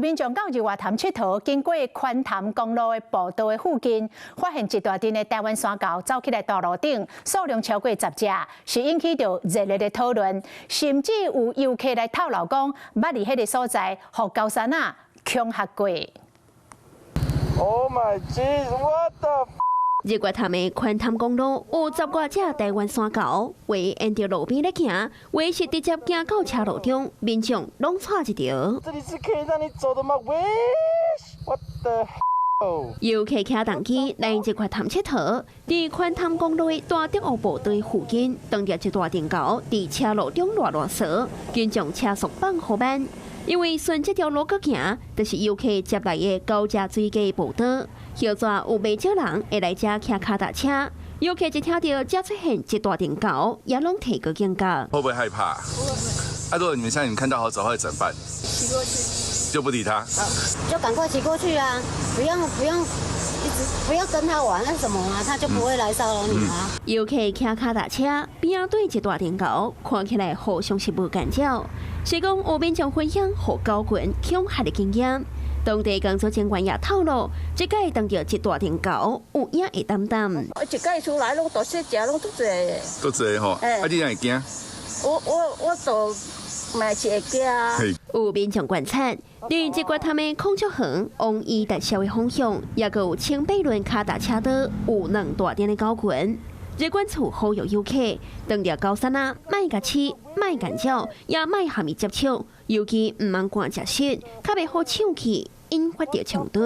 民眾到日月潭佚佗，經過寬潭公路的步道的附近，發現一大群的台灣山猴走起來道路頂，數量超過10隻，是引起到熱烈的討論，甚至有遊客來透露講，捌佇迄個所在，互高山仔恐嚇過。Oh my Jesus! What the? 日月潭的寬潭公路有10多隻台灣山猴，為沿着路邊咧行，為是直接行到車路中，民眾攏錯一條。這裡是可以讓你走的嗎？喂 ，What the hell？ 遊客騎重機來日月潭佚佗，佇寬潭公路的大德湖步道附近，撞到一大陣猴佇車路中亂掃，緊將車速放好慢。因為順這條路閣行，就是遊客接來的高架水架步道。後座有不少人會來這騎腳踏車，遊客一聽到這出現一大陣猴，也攏提高警覺。會不會害怕？如果你們看到猴子會怎麼辦？騎過去，就不理他。就趕快騎過去啊！不要跟他玩那什麼啊，他就不會來騷擾你啊。遊客騎腳踏車邊對一大陣猴，看起來好像是無干擾。是講有民眾分享互狗群恐嚇的經驗。當地工作人員也透露，這個當到一大陣猴，有影會擔擔。一個出來攏大細隻，攏都濟。都濟吼，啊你會驚？我都嘛是會驚。有民眾觀察，連日月潭的孔雀園往伊大小的方向，也閣有千百輪腳踏車道，有2大陣的狗群。日管處呼籲遊客，當到高山仔，莫甲飼，莫干擾，也莫和伊接觸，尤其毋通趕食食，較袂好搶去，引發着衝突。